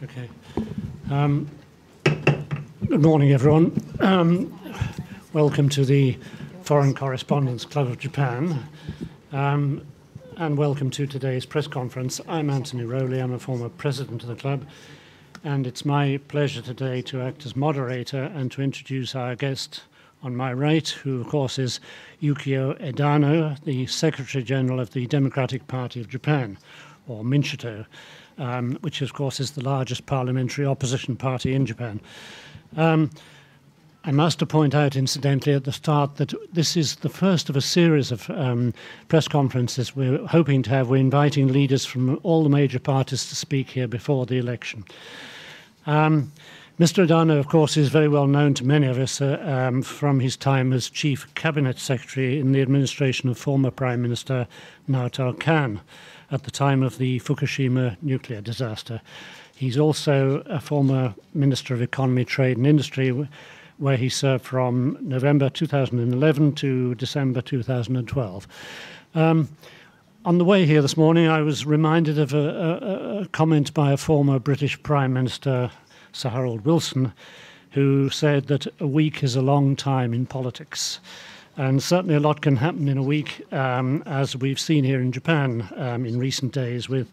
Okay. Good morning, everyone. Welcome to the Foreign Correspondents Club of Japan, and welcome to today's press conference. I'm Anthony Rowley. I'm a former president of the club, and it's my pleasure today to act as moderator and to introduce our guest on my right, who, of course, is Yukio Edano, the Secretary General of the Democratic Party of Japan, or Minchito, which, of course, is the largest parliamentary opposition party in Japan. I must point out, incidentally, at the start that this is the first of a series of press conferences we're hoping to have. We're inviting leaders from all the major parties to speak here before the election. Mr. Edano, of course, is very well known to many of us from his time as Chief Cabinet Secretary in the administration of former Prime Minister Naoto Kan at the time of the Fukushima nuclear disaster. He's also a former Minister of Economy, Trade and Industry, where he served from November 2011 to December 2012. On the way here this morning, I was reminded of a comment by a former British Prime Minister, Sir Harold Wilson, who said that a week is a long time in politics. And certainly a lot can happen in a week, as we've seen here in Japan in recent days, with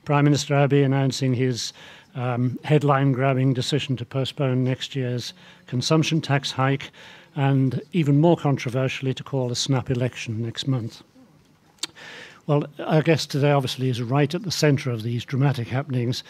Prime Minister Abe announcing his headline-grabbing decision to postpone next year's consumption tax hike, and even more controversially, to call a snap election next month. Well, our guest today obviously is right at the centre of these dramatic happenings.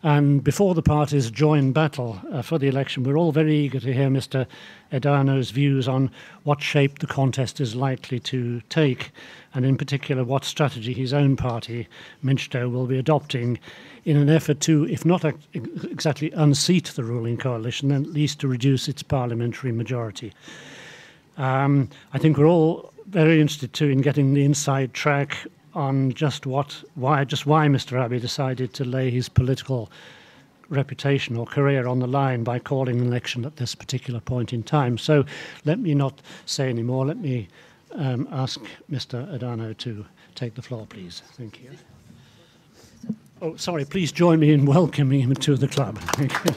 And before the parties join battle for the election, we're all very eager to hear Mr. Edano's views on what shape the contest is likely to take, and in particular what strategy his own party, Minchito, will be adopting in an effort to, if not exactly unseat the ruling coalition, then at least to reduce its parliamentary majority. I think we're all very interested too in getting the inside track on just why Mr. Abe decided to lay his political reputation or career on the line by calling an election at this particular point in time. So let me not say any more. Let me ask Mr. Edano to take the floor, please. Thank you. Oh, sorry, please join me in welcoming him to the club. Thank you.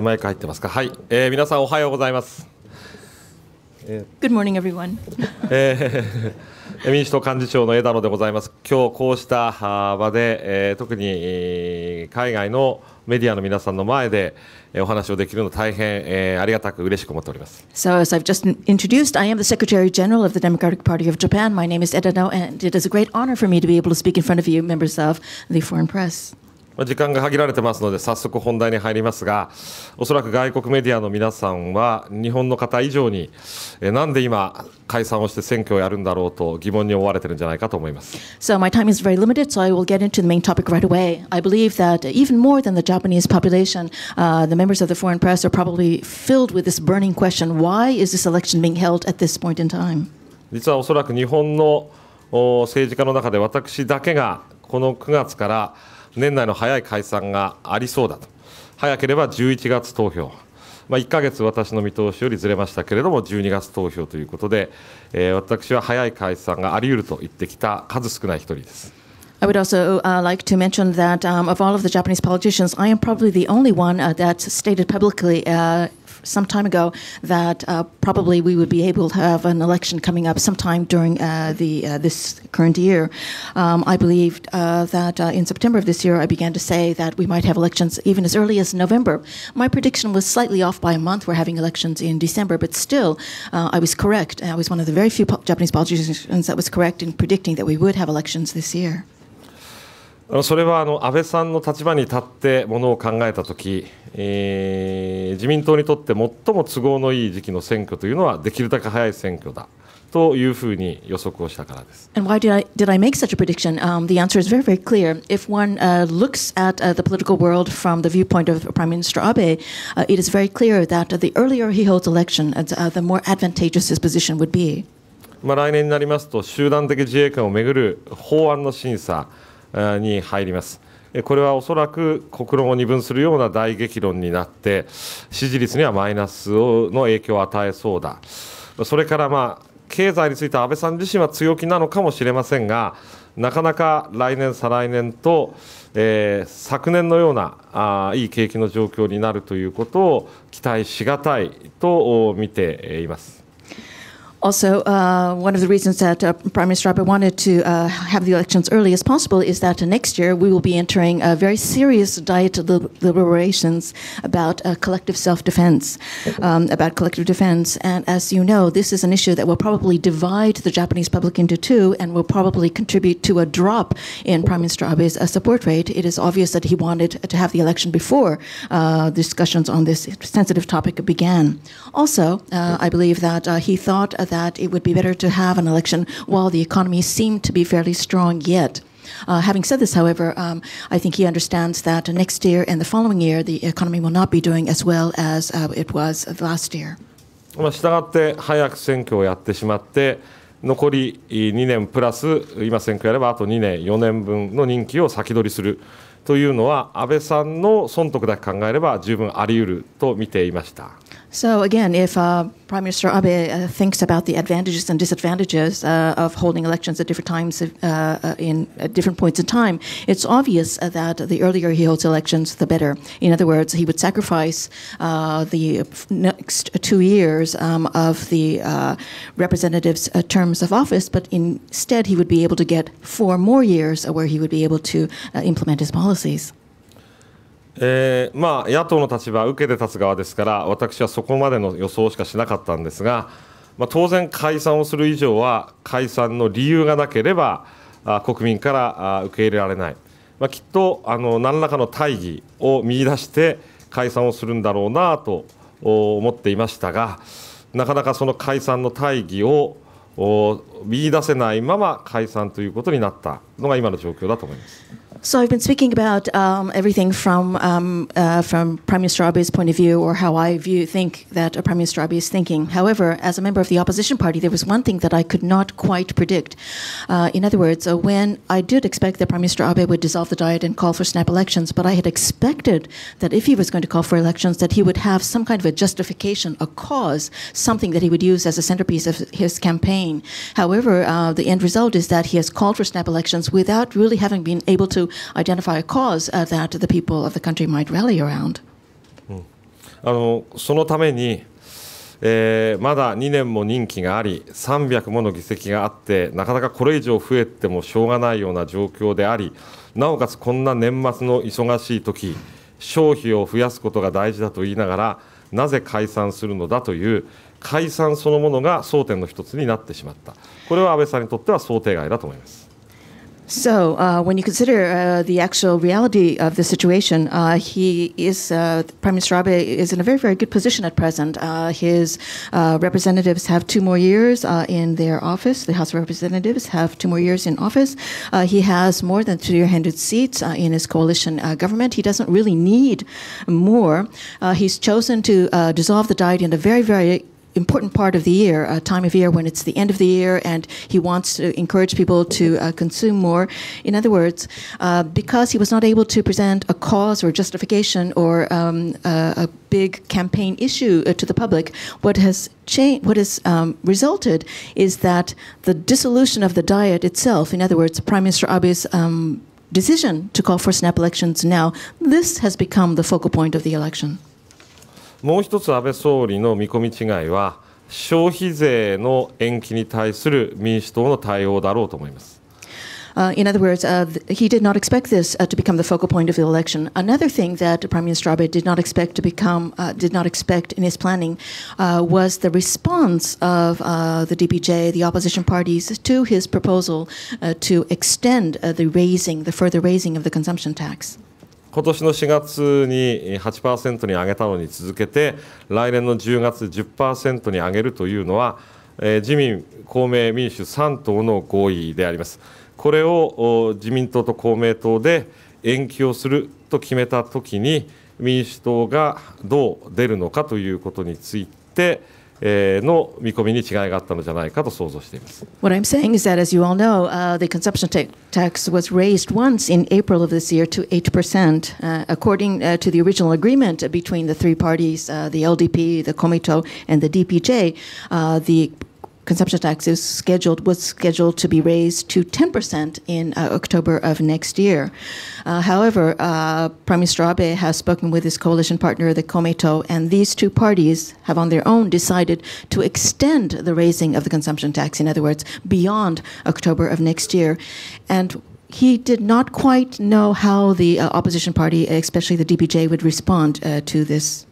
マイク入ってますか。はい、皆さんおはようございます。Good morning, everyone. 民主党幹事長の枝野でございます。今日こうした場で、特に海外のメディアの皆さんの前でお話をできるの大変ありがたく嬉しく思っております。So, as I've just introduced, I am the Secretary General of the Democratic Party of Japan. My name is Edano, and it is a great honor for me to be able to speak in front of you, members of the foreign press. 時間が限られてますので早速本題に入りますが、おそらく外国メディアの皆さんは日本の方以上になんで今解散をして選挙をやるんだろうと疑問に思われているんじゃないかと思います。So my time is very limited, so I will get into the main topic right away. I believe that even more than the Japanese population, the members of the foreign press are probably filled with this burning question: Why is this election being held at this point in time? 実はおそらく日本の政治家の中で私だけがこの9月から年内の早い解散がありそうだと、早ければ11月投票、1ヶ月私の見通しよりずれましたけれども12月投票ということで、私は早い解散があり得ると言ってきた数少ない一人です。I would also like to mention that of all of the Japanese politicians, I am probably the only one that stated publicly some time ago that probably we would be able to have an election coming up sometime during this current year. I believed that in September of this year, I began to say that we might have elections even as early as November. My prediction was slightly off by a month. We're having elections in December, but still, I was correct. I was one of the very few Japanese politicians that was correct in predicting that we would have elections this year. それは安倍さんの立場に立ってものを考えたとき、自民党にとって最も都合のいい時期の選挙というのはできるだけ早い選挙だというふうに予測をしたからです。And why did I make such a prediction? The answer is very, very clear. If one looks at the political world from the viewpoint of Prime Minister Abe, it is very clear that the earlier he holds election, the more advantageous his position would be. 来年になりますと集団的自衛権をめぐる法案の審査に入ります。これはおそらく国論を二分するような大激論になって支持率にはマイナスの影響を与えそうだ。それから経済については安倍さん自身は強気なのかもしれませんが、なかなか来年再来年と、昨年のようないい景気の状況になるということを期待しがたいと見ています。Also, one of the reasons that Prime Minister Abe wanted to have the elections early as possible is that next year we will be entering a very serious diet deliberations about collective self-defense, about collective defense. And as you know, this is an issue that will probably divide the Japanese public into two and will probably contribute to a drop in Prime Minister Abe's support rate. It is obvious that he wanted to have the election before discussions on this sensitive topic began. Also, I believe that he thought that it would be better to have an election while the economy seemed to be fairly strong yet. Having said this, however, I think he understands that next year and the following year, the economy will not be doing as well as it was last year. したがって早く選挙をやってしまって、残り2年プラス今選挙やればあと2年4年分の任期を先取りするというのは安倍さんの損得だけ考えれば十分あり得ると見ていました。So again, if Prime Minister Abe thinks about the advantages and disadvantages of holding elections at different times at different points in time, it's obvious that the earlier he holds elections, the better. In other words, he would sacrifice the next 2 years of the representatives' terms of office, but instead he would be able to get 4 more years where he would be able to implement his policies. 野党の立場は受けて立つ側ですから私はそこまでの予想しかしなかったんですが、当然解散をする以上は解散の理由がなければ国民から受け入れられない、きっと何らかの大義を見出して解散をするんだろうなと思っていましたが、なかなかその解散の大義を見出せないまま解散ということになったのが今の状況だと思います。So I've been speaking about everything from Prime Minister Abe's point of view, or how I think that Prime Minister Abe is thinking. However, as a member of the opposition party, there was one thing that I could not quite predict. In other words, when I did expect that Prime Minister Abe would dissolve the Diet and call for snap elections, but I had expected that if he was going to call for elections, that he would have some kind of a justification, a cause, something that he would use as a centerpiece of his campaign. However, the end result is that he has called for snap elections without really having been able to identify a cause that the people of the country might rally around. そのために、まだ2年も任期があり300もの議席があってなかなかこれ以上増えてもしょうがないような状況であり、なおかつこんな年末の忙しい時消費を増やすことが大事だと言いながらなぜ解散するのだという解散そのものが争点の一つになってしまった。これは安倍さんにとっては想定外だと思います。So when you consider the actual reality of the situation, Prime Minister Abe is in a very, very good position at present. His representatives have 2 more years in their office. The House of Representatives have 2 more years in office. He has more than 300 seats in his coalition government. He doesn't really need more. He's chosen to dissolve the Diet in a very, very important part of the year, a time of year when it's the end of the year and he wants to encourage people to consume more. In other words, because he was not able to present a cause or justification or a big campaign issue to the public, what has resulted is that the dissolution of the Diet itself, in other words, Prime Minister Abe's decision to call for snap elections now, this has become the focal point of the election. もう一つ安倍総理の見込み違いは消費税の延期に対する民主党の対応だろうと思います。In other words, he did not expect this to become the focal point of the election. Another thing that Prime Minister Abe did not expect in his planning was the response of the DPJ, the opposition parties, to his proposal to extend the further raising of the consumption tax. 今年の4月に 8% に上げたのに続けて来年の10月 10% に上げるというのは自民、公明、民主3党の合意であります。これを自民党と公明党で延期をすると決めたときに民主党がどう出るのかということについての見込みに違いがあったのじゃないかと想像しています。What I'm saying is that, as you all know, the consumption tax was raised once in April of this year to 8%. According to the original agreement between the three parties, the LDP, the Komito, and the DPJ, the consumption tax was scheduled to be raised to 10% in October of next year. However, Prime Minister Abe has spoken with his coalition partner, the Komito, and these two parties have on their own decided to extend the raising of the consumption tax, in other words, beyond October of next year. And he did not quite know how the opposition party, especially the DPJ, would respond to this.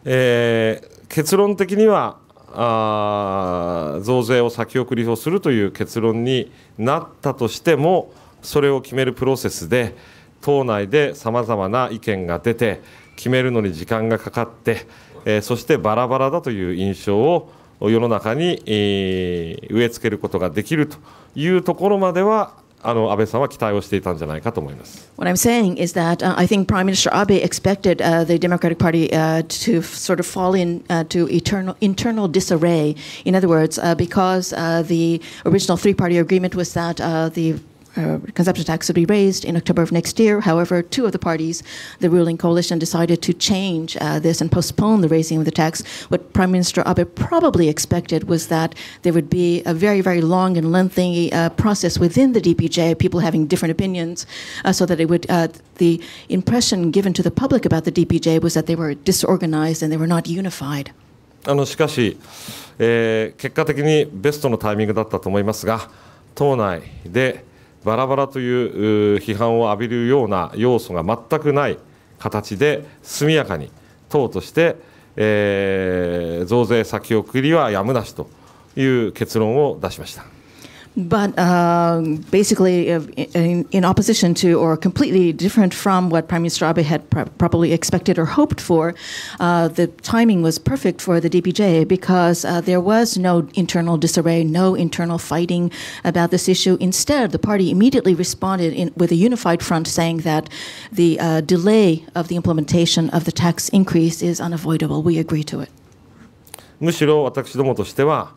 結論的には増税を先送りをするという結論になったとしても、それを決めるプロセスで党内でさまざまな意見が出て決めるのに時間がかかって、そしてバラバラだという印象を世の中に、植え付けることができるというところまでは安倍さんは期待をしていたんじゃないかと思います。What I'm saying is that I think Prime Minister Abe expected the Democratic Party to sort of fall into internal disarray. In other words, because the original three-party agreement was that the consumption tax would be raised in October of next year. However, two of the parties, the ruling coalition, decided to change this and postpone the raising of the tax. What Prime Minister Abe probably expected was that there would be a very, very long and lengthy process within the DPJ, people having different opinions, so that it would, the impression given to the public about the DPJ was that they were disorganized and they were not unified. しかし、結果的にベストのタイミングだったと思いますが、党内でバラバラという批判を浴びるような要素が全くない形で速やかに党として、増税先送りはやむなしという結論を出しました。But basically, in opposition to or completely different from what Prime Minister Abe had probably expected or hoped for, the timing was perfect for the DPJ because there was no internal disarray, no internal fighting about this issue. Instead, the party immediately responded with a unified front saying that the delay of the implementation of the tax increase is unavoidable. We agree to it. むしろ私どもとしては、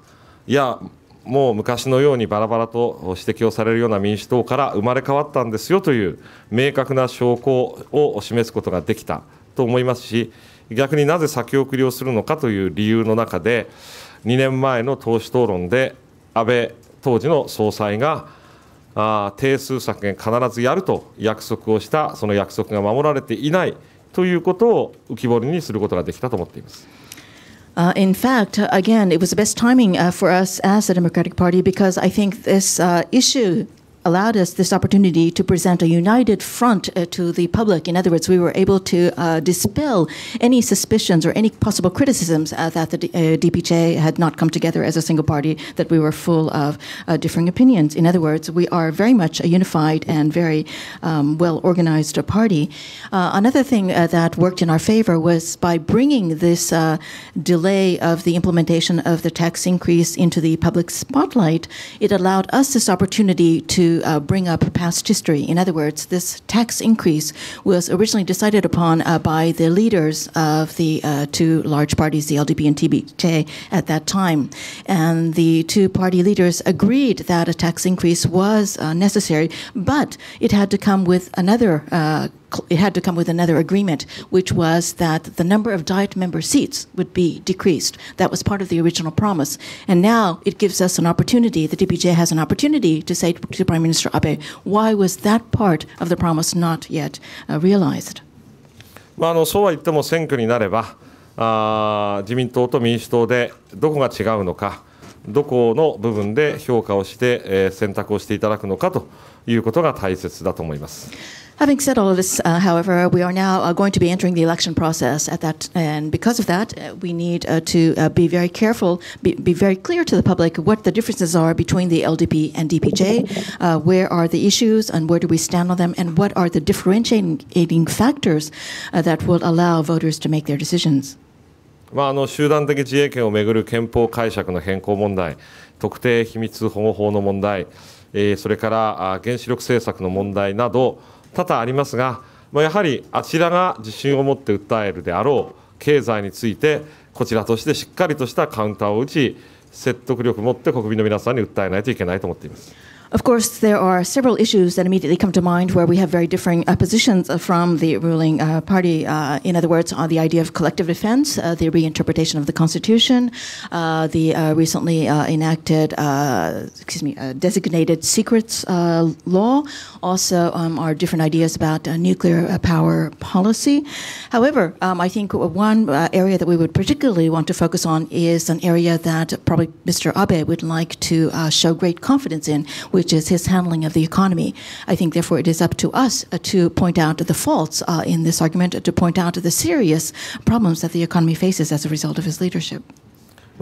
いや、もう昔のようにバラバラと指摘をされるような民主党から生まれ変わったんですよという明確な証拠を示すことができたと思いますし、逆になぜ先送りをするのかという理由の中で、2年前の党首討論で安倍当時の総裁が定数削減必ずやると約束をした、その約束が守られていないということを浮き彫りにすることができたと思っています。In fact, again, it was the best timing for us as the Democratic Party because I think this issue allowed us this opportunity to present a united front to the public. In other words, we were able to dispel any suspicions or any possible criticisms that the DPJ had not come together as a single party, that we were full of differing opinions. In other words, we are very much a unified and very well-organized party. Another thing that worked in our favor was by bringing this delay of the implementation of the tax increase into the public spotlight, it allowed us this opportunity to bring up past history. In other words, this tax increase was originally decided upon by the leaders of the two large parties, the LDP and TBJ, at that time. And the two party leaders agreed that a tax increase was necessary, but it had to come with another agreement, which was that the number of Diet member seats would be decreased. That was part of the original promise. And now it gives us an opportunity, the DPJ has an opportunity to say to Prime Minister Abe, why was that part of the promise not yet realized? そうは言っても選挙になれば自民党と民主党でどこが違うのか、どこの部分で評価をして、選択をしていただくのかということが大切だと思います。Having said all of this, however, we are now going to be entering the election process at that, and because of that, we need to be very careful, be very clear to the public what the differences are between the LDP and DPJ, where are the issues and where do we stand on them, and what are the differentiating factors that will allow voters to make their decisions. 集団的自衛権をめぐる憲法解釈の変更問題、特定秘密保護法の問題、それから原子力政策の問題など多々ありますが、やはりあちらが自信を持って訴えるであろう経済についてこちらとしてしっかりとしたカウンターを打ち、説得力を持って国民の皆さんに訴えないといけないと思っています。Of course, there are several issues that immediately come to mind where we have very differing positions from the ruling party. In other words, on the idea of collective defense, the reinterpretation of the Constitution, the recently enacted, designated secrets law, also our different ideas about nuclear power policy. However, I think one area that we would particularly want to focus on is an area that probably Mr. Abe would like to show great confidence in, which is his handling of the economy. I think, therefore, it is up to us to point out the faults in this argument, to point out the serious problems that the economy faces as a result of his leadership.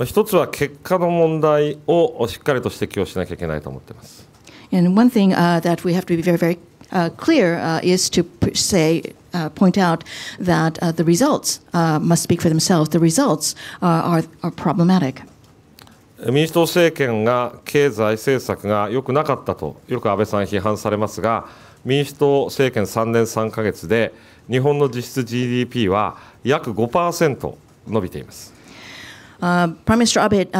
一つは結果の問題をしっかりと指摘をしなきゃいけないと思っています。And one thing that we have to be very, very clear is to point out that the results must speak for themselves. The results are problematic. 民主党政権が経済政策が良くなかったとよく安倍さん批判されますが、民主党政権3年3ヶ月で日本の実質 GDP は約 5% 伸びています。Prime Minister Abe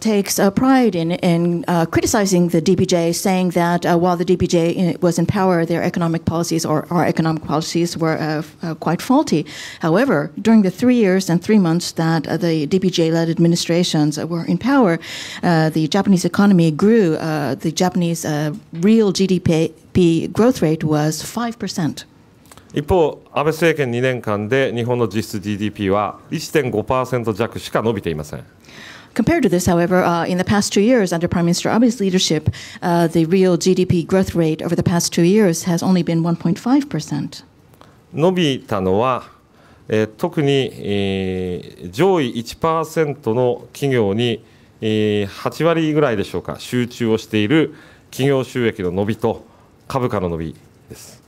takes pride in criticizing the DPJ, saying that while the DPJ was in power, their economic policies or our economic policies were quite faulty. However, during the 3 years and 3 months that the DPJ-led administrations were in power, the Japanese economy grew. The Japanese real GDP growth rate was 5%. 一方、安倍政権2年間で日本の実質 GDP は 1.5% 弱しか伸びていません。Compared to this, however, in the past 2 years under Prime Minister Abe's leadership, the real GDP growth rate over the past 2 years has only been 1.5%. 伸びたのは、特に、上位 1% の企業に、8割ぐらいでしょうか、集中をしている企業収益の伸びと株価の伸びです。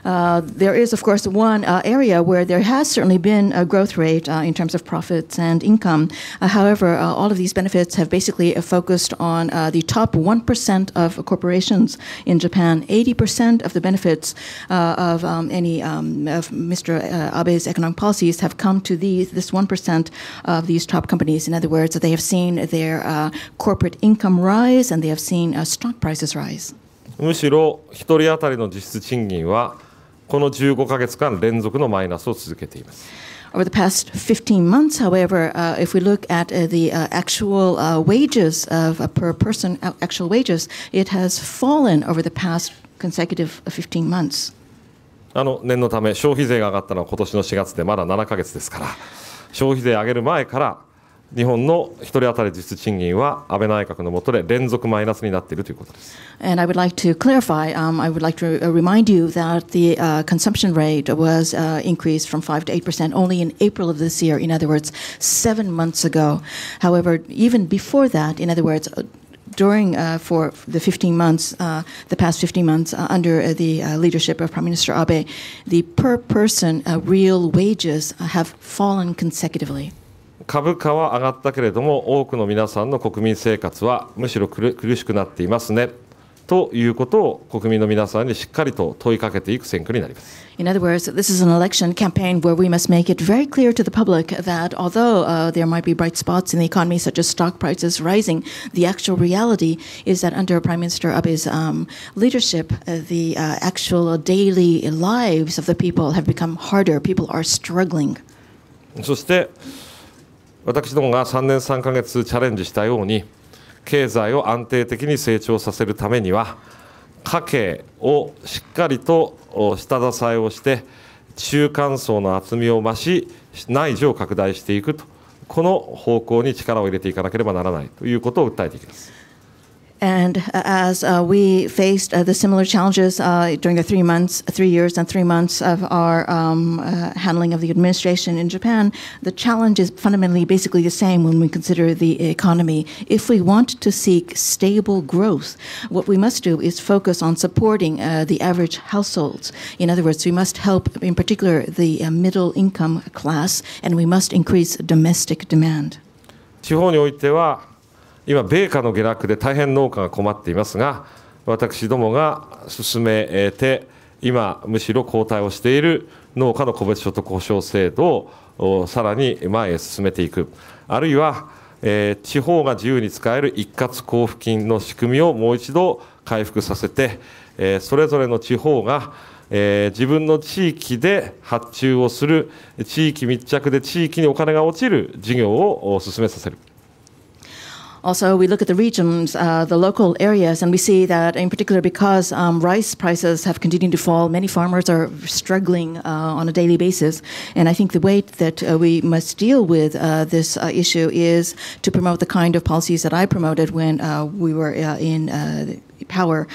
There is, of course, one area where there has certainly been a growth rate in terms of profits and income. However, all of these benefits have basically focused on the top 1% of corporations in Japan. 80% of the benefits of Mr. Abe's economic policies have come to this 1% of these top companies. In other words, they have seen their corporate income rise and they have seen stock prices rise. むしろ1人当たりの実質賃金はこの15ヶ月間連続のマイナスを続けています。Over the past 15 months, however, if we look at the actual wages of per person, actual wages, it has fallen over the past consecutive 15 months. 念のため消費税が上がったのは今年の4月でまだ7ヶ月ですから、消費税上げる前から日本の1人当たり実質賃金は安倍内閣の下で連続マイナスになっているということです。And I would like to clarify, I would like to remind you that the consumption rate was increased from 5 to 8% only in April of this year. In other words, 7 months ago. However, even before that, in other words, during for the 15 months, the past 15 months under the leadership of Prime Minister Abe, the per person real wages have fallen consecutively. 株価は上がったけれども多くの皆さんの国民生活はむしろ苦しくなっていますねということを国民の皆さんにしっかりと問いかけていく選挙になります。In other words, this is an election campaign where we must make it very clear to the public that although there might be bright spots in the economy, such as stock prices rising, the actual reality is that under Prime Minister Abe's leadership, the actual daily lives of the people have become harder. People are struggling. そして私どもが3年3ヶ月チャレンジしたように経済を安定的に成長させるためには家計をしっかりと下支えをして中間層の厚みを増し内需を拡大していくとこの方向に力を入れていかなければならないということを訴えていきます。And as we faced the similar challenges during the 3 years and 3 months of our handling of the administration in Japan, the challenge is fundamentally basically the same when we consider the economy. If we want to seek stable growth, what we must do is focus on supporting the average households. In other words, we must help, in particular, the middle income class, and we must increase domestic demand. 地方においては今、米価の下落で大変農家が困っていますが、私どもが進めて今むしろ後退をしている農家の個別所得保障制度をさらに前へ進めていく、あるいは、地方が自由に使える一括交付金の仕組みをもう一度回復させて、それぞれの地方が、自分の地域で発注をする、地域密着で地域にお金が落ちる事業を進めさせる。Also, we look at the regions, the local areas, and we see that in particular because rice prices have continued to fall, many farmers are struggling on a daily basis. And I think the way that we must deal with this issue is to promote the kind of policies that I promoted when we were in power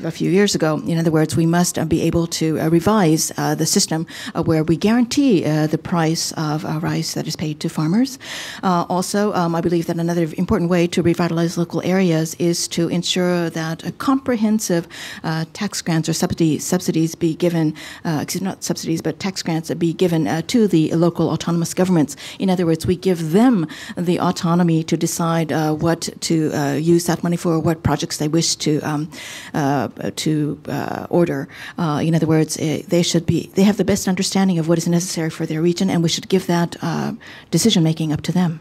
a few years ago. In other words, we must be able to revise the system where we guarantee the price of rice that is paid to farmers. Also, I believe that another important way to revitalize local areas is to ensure that a comprehensive tax grants or subsidies be given, not subsidies, but tax grants be given to the local autonomous governments. In other words, we give them the autonomy to decide what to use that money for, what projects they wish to order. In other words, they have the best understanding of what is necessary for their region, and we should give that decision making up to them.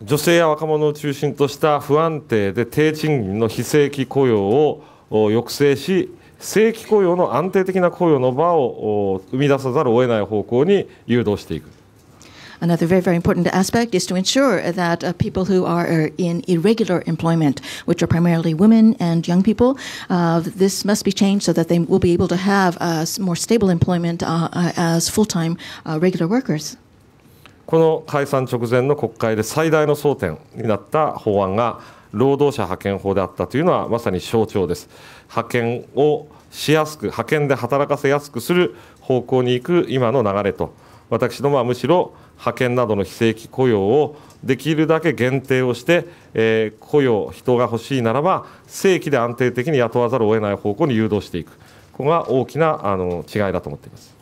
女性や若者を中心とした不安定で低賃金の非正規雇用を抑制し、正規雇用の安定的な雇用の場を生み出さざるを得ない方向に誘導していく。Another very, very important aspect is to ensure that people who are in irregular employment, which are primarily women and young people, this must be changed so that they will be able to have more stable employment as full-time regular workers. この解散直前の国会で最大の争点になった法案が労働者派遣法であったというのはまさに象徴です。派遣をしやすく、派遣で働かせやすくする方向に行く今の流れと、私どもはむしろ派遣などの非正規雇用をできるだけ限定をして、雇用、人が欲しいならば正規で安定的に雇わざるを得ない方向に誘導していく、ここが大きな違いだと思っています。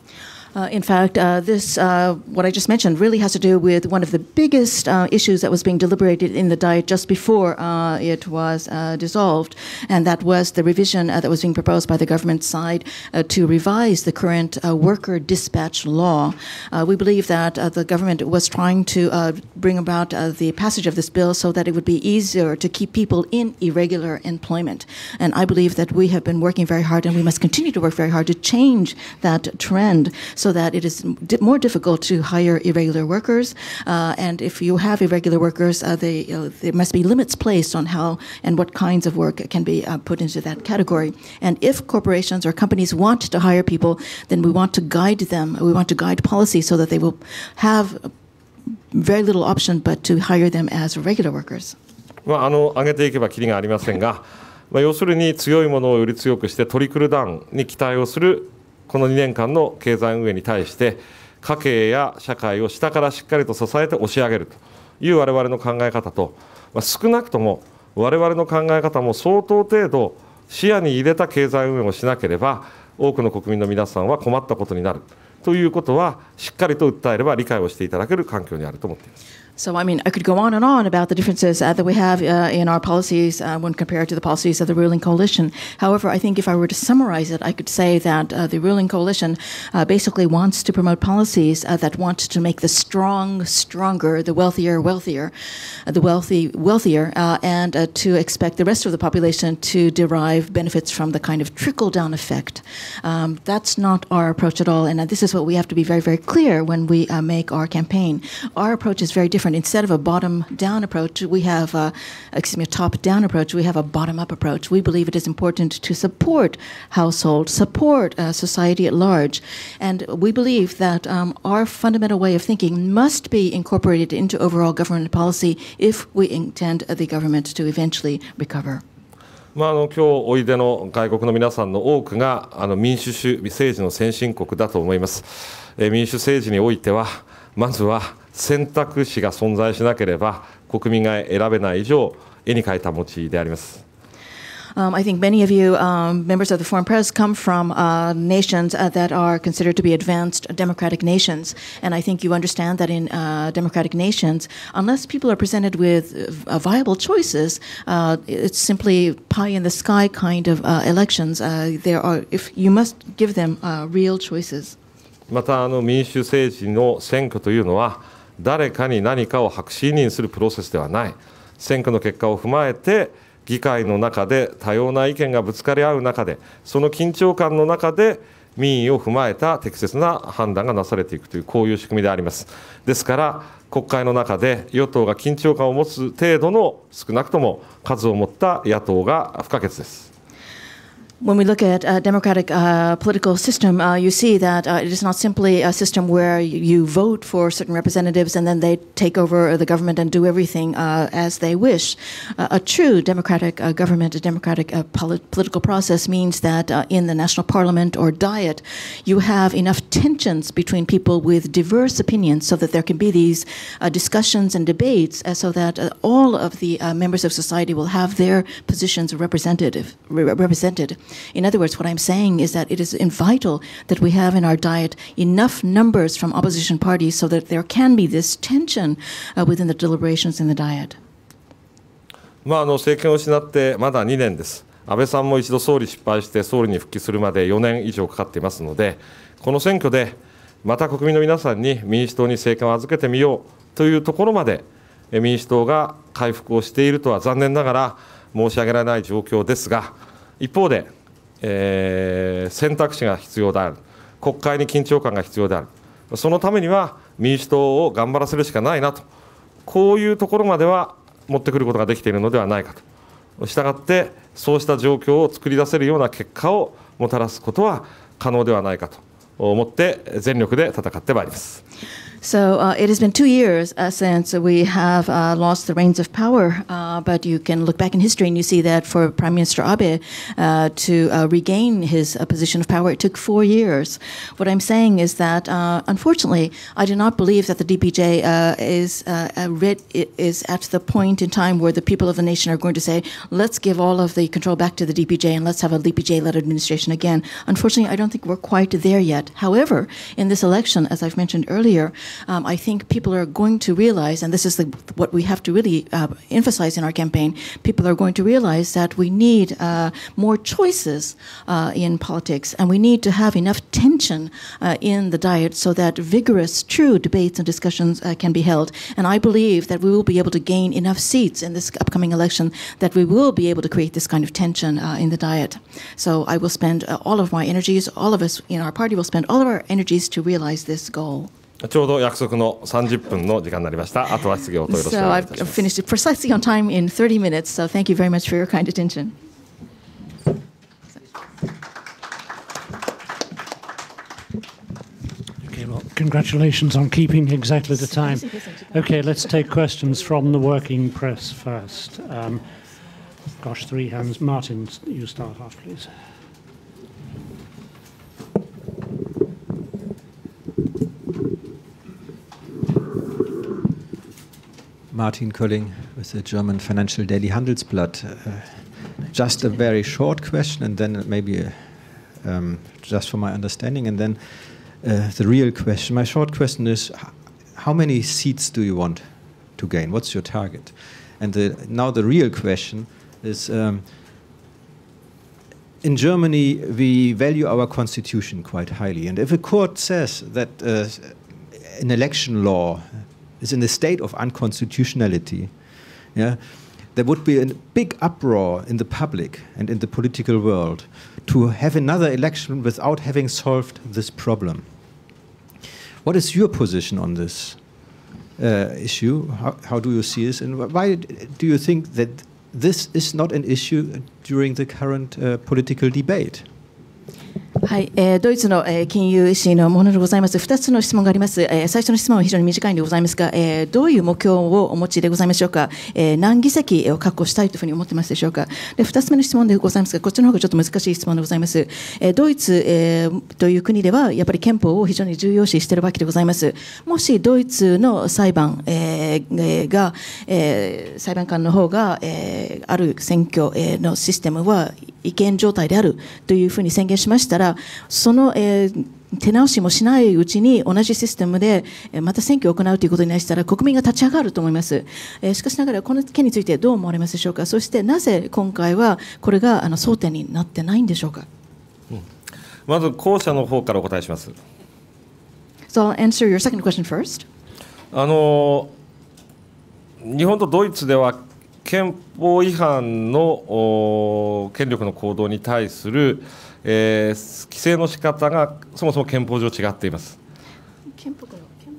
In fact, what I just mentioned really has to do with one of the biggest issues that was being deliberated in the Diet just before it was dissolved, and that was the revision that was being proposed by the government side to revise the current worker dispatch law. We believe that the government was trying to bring about the passage of this bill so that it would be easier to keep people in irregular employment. And I believe that we have been working very hard, and we must continue to work very hard to change that trend, so that it is more difficult to hire irregular workers. And if you have irregular workers, there must be limits placed on how and what kinds of work can be put into that category. And if corporations or companies want to hire people, then we want to guide them. We want to guide policy so that they will have very little option but to hire them as regular workers. 上げていけばきりがありませんが、要するに強いものをより強くしてトリクルダウンに期待をするこの2年間の経済運営に対して家計や社会を下からしっかりと支えて押し上げるという我々の考え方と、少なくとも我々の考え方も相当程度視野に入れた経済運営をしなければ多くの国民の皆さんは困ったことになるということはしっかりと訴えれば理解をしていただける環境にあると思っています。So, I mean, I could go on and on about the differences that we have in our policies when compared to the policies of the ruling coalition. However, I think if I were to summarize it, I could say that the ruling coalition basically wants to promote policies that want to make the strong stronger, the wealthier wealthier, the wealthy wealthier, and to expect the rest of the population to derive benefits from the kind of trickle-down effect. That's not our approach at all, and this is what we have to be very, very clear when we make our campaign. Our approach is very different. Instead of a bottom-down approach, we have a top-down approach. We have a bottom-up approach. We believe it is important to support households, support society at large, and we believe that our fundamental way of thinking must be incorporated into overall government policy if we intend the government to eventually recover. 今日おいでの外国の皆さんの多くが民主主義政治の先進国だと思います。民主政治においてはまずは選択肢が存在しなければ国民が選べない以上絵に描いた餅であります。I think many of you, members of the Foreign Press, come from nations that are considered to be advanced democratic nations. And I think you understand that in democratic nations, unless people are presented with viable choices, it's simply pie in the sky kind of elections. If you must give them real choices. また民主政治の選挙というのは誰かに何かを白紙委任するプロセスではない。選挙の結果を踏まえて議会の中で多様な意見がぶつかり合う中で、その緊張感の中で民意を踏まえた適切な判断がなされていくという、こういう仕組みであります。ですから国会の中で与党が緊張感を持つ程度の少なくとも数を持った野党が不可欠です。When we look at a democratic political system, you see that it is not simply a system where you vote for certain representatives and then they take over the government and do everything as they wish. A true democratic government, a democratic political process means that in the national parliament or diet, you have enough tensions between people with diverse opinions so that there can be these discussions and debates so that all of the members of society will have their positions represented. In other words, what I'm saying is that it is vital that we have in our diet enough numbers from opposition parties so that there can be this tension within the deliberations in the diet. 政権を失ってまだ2年です。安倍さんも一度総理失敗して総理に復帰するまで4年以上かかっていますので、この選挙でまた国民の皆さんに民主党に政権を預けてみようというところまで民主党が回復をしているとは残念ながら申し上げられない状況ですが、一方で選択肢が必要である、国会に緊張感が必要である、そのためには民主党を頑張らせるしかないなと、こういうところまでは持ってくることができているのではないかと。したがってそうした状況を作り出せるような結果をもたらすことは可能ではないかと思って全力で戦ってまいります。So it has been 2 years since we have lost the reins of power, but you can look back in history and you see that for Prime Minister Abe to regain his position of power, it took 4 years. What I'm saying is that, unfortunately, I do not believe that the DPJ is at the point in time where the people of the nation are going to say, let's give all of the control back to the DPJ and let's have a DPJ-led administration again. Unfortunately, I don't think we're quite there yet. However, in this election, as I've mentioned earlier, I think people are going to realize, and this is what we have to really emphasize in our campaign, people are going to realize that we need more choices in politics, and we need to have enough tension in the diet so that vigorous, true debates and discussions can be held. And I believe that we will be able to gain enough seats in this upcoming election that we will be able to create this kind of tension in the diet. So I will spend all of my energies, all of us in our party will spend all of our energies to realize this goal. ちょうど約束の30分の時間になりました。あとは質疑応答よろしくお願いいたします。So I've finished it precisely on time in 30 minutes. So thank you very much for your kind attention. Okay, well, congratulations on keeping exactly the time. Okay, let's take questions from the working press first. Gosh, 3 hands. Martin, you start off, please. Martin Kölling with the German financial daily Handelsblatt. Just a very short question and then maybe just for my understanding and then the real question. My short question is, how many seats do you want to gain? What's your target? And now the real question is, in Germany we value our constitution quite highly, and if a court says that an election law is in a state of unconstitutionality, yeah, there would be a big uproar in the public and in the political world to have another election without having solved this problem. What is your position on this issue? How do you see this? And why do you think that this is not an issue during the current political debate? ははい、ドイツの、金融史のものでございます。2つの質問があります。最初の質問は非常に短いのでございますが、どういう目標をお持ちでございましょうか。何議席を確保したいというふうに思ってますでしょうか。で、2つ目の質問でございますが、こっちの方がちょっと難しい質問でございます。ドイツ、という国ではやっぱり憲法を非常に重要視しているわけでございます。もしドイツの裁判、が、裁判官の方が、ある選挙、のシステムは違憲状態であるというふうに宣言しましたら、その、手直しもしないうちに同じシステムでまた選挙を行うということになったら国民が立ち上がると思います。しかしながらこの件についてどう思われますでしょうか。そしてなぜ今回はこれが争点になってないんでしょうか。まず後者の方からお答えします。So I'll answer your second question first. 日本とドイツでは憲法違反の権力の行動に対する、規制の仕方がそもそも憲法上違っています。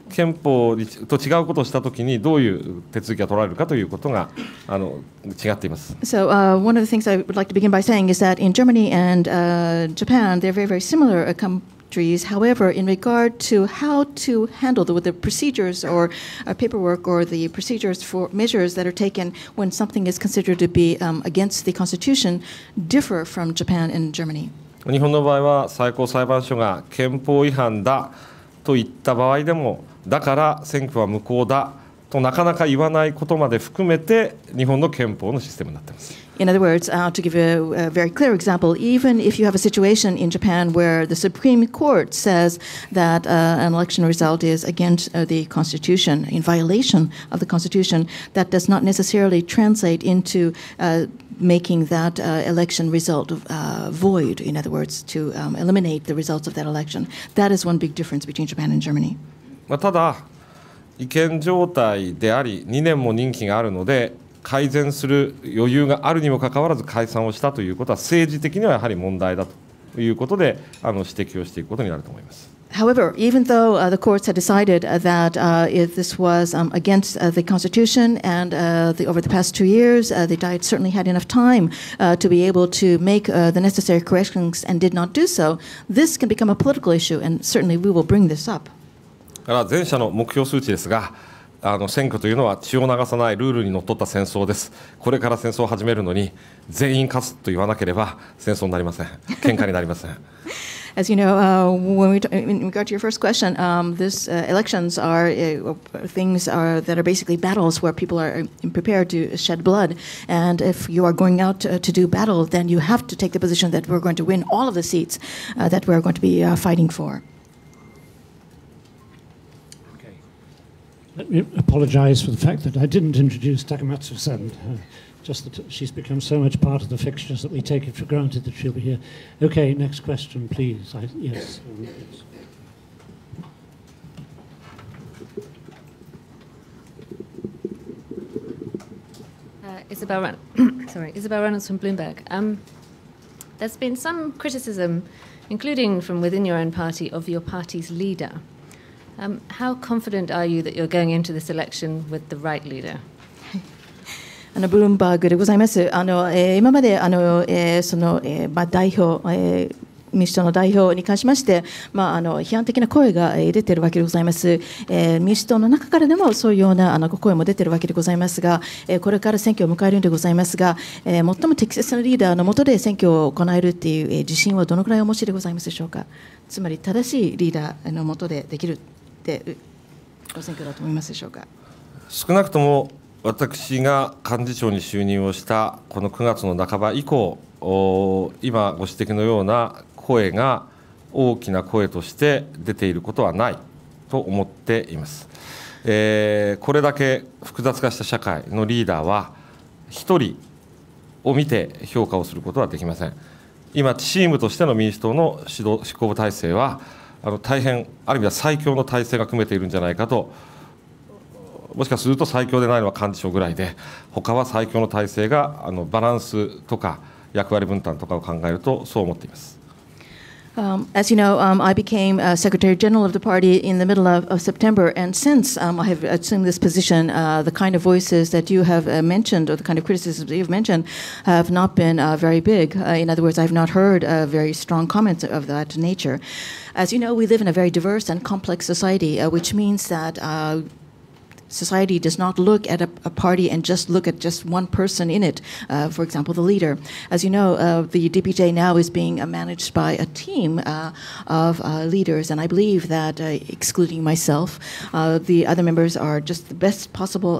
憲法と違うことをしたときにどういう手続きが取られるかということが違っています。So one of the things I would like to begin by saying is that in Germany and Japan, they're very, very similar countries. However, in regard to how to handle the procedures or paperwork or the procedures for measures that are taken when something is considered to be against the Constitution differ from Japan and Germany. 日本の場合は最高裁判所が憲法違反だと言った場合でも、だから選挙は無効だとなかなか言わないことまで含めて日本の憲法のシステムになっています。In other words, to give a very clear example, even if you have a situation in Japan where the Supreme Court says that an election result is against the Constitution, in violation of the Constitution, that does not necessarily translate into making that election result void, in other words, to eliminate the results of that election. That is one big difference between Japan and Germany. ただ、違憲状態であり、2年も任期があるので、改善する余裕があるにもかかわらず解散をしたということは、政治的にはやはり問題だということで、指摘をしていくことになると思います。However, even though the courts had decided that if this was against the Constitution and over the past 2 years, the Diet certainly had enough time to be able to make the necessary corrections and did not do so, this can become a political issue, and certainly we will bring this up. から前者の目標数値ですが、選挙というのは血を流さないルールにのっとった戦争です。これから戦争を始めるのに全員勝つと言わなければ戦争になりません。喧嘩になりません。As you know, in regard to your first question, this elections are things that are basically battles where people are prepared to shed blood. And if you are going out to do battle, then you have to take the position that we're going to win all of the seats that we're going to be fighting for. Let me apologize for the fact that I didn't introduce Takamatsu-san. Just that she's become so much part of the fixtures that we take it for granted that she'll be here. Okay, next question, please. Yes. Isabel Reynolds from Bloomberg. There's been some criticism, including from within your own party, of your party's leader. How confident are you that you're going into this election with the right leader? ブルームバーグでございます。今までその、代表、民主党の代表に関しまして、批判的な声が出ているわけでございます。民主党の中からでもそういうような声も出ているわけでございますが、これから選挙を迎えるんでございますが、最も適切なリーダーの下で選挙を行えるという自信はどのくらいお持ちでございますでしょうか。つまり正しいリーダーの下でできるってご選挙だと思いますでしょうか。少なくとも私が幹事長に就任をしたこの9月の半ば以降、今ご指摘のような声が大きな声として出ていることはないと思っています。これだけ複雑化した社会のリーダーは一人を見て評価をすることはできません。今チームとしての民主党の執行部体制は大変ある意味では最強の体制が組めているんじゃないかと。もしかすると最強でないのは幹事長ぐらいで、他は最強の体制がバランスとか役割分担とかを考えるとそう思っています。As you know, I became Secretary General of the party in the middle of September, and since I have assumed this position, the kind of voices that you have mentioned, or the kind of criticisms that you've mentioned, have not been very big. In other words, I've not heard very strong comments of that nature. As you know, we live in a very diverse and complex society, which means that society does not look at a party and just look at just one person in it, for example, the leader. As you know, the DPJ now is being managed by a team of leaders, and I believe that, excluding myself, the other members are just the best possible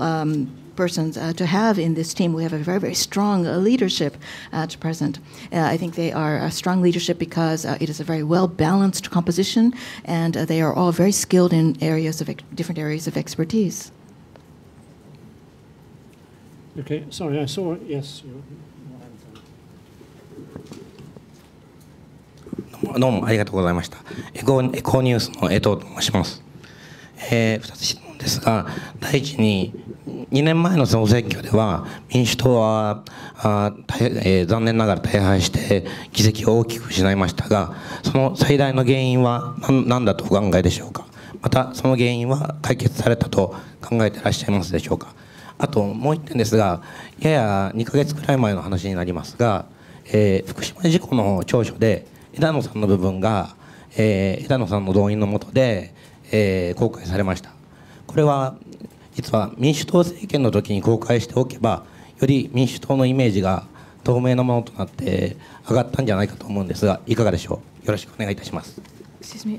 persons to have in this team. We have a very, very strong leadership at present. I think they are a strong leadership because it is a very well-balanced composition, and they are all very skilled in different areas of expertise. Okay, sorry, I saw, yes. どうもありがとうございました。エコニュースの江藤と申します。2つ質問ですが、第一に2年前の総選挙では民主党は残念ながら大敗して議席を大きく失いましたが、その最大の原因は何だとお考えでしょうか。またその原因は解決されたと考えていらっしゃいますでしょうか。あともう一点ですが、やや2ヶ月くらい前の話になりますが、福島事故の調書で枝野さんの部分が、枝野さんの動員の下で、公開されました。これは実は民主党政権の時に公開しておけば、より民主党のイメージが透明なものとなって上がったんじゃないかと思うんですが、いかがでしょう。よろしくお願いいたします。Excuse me.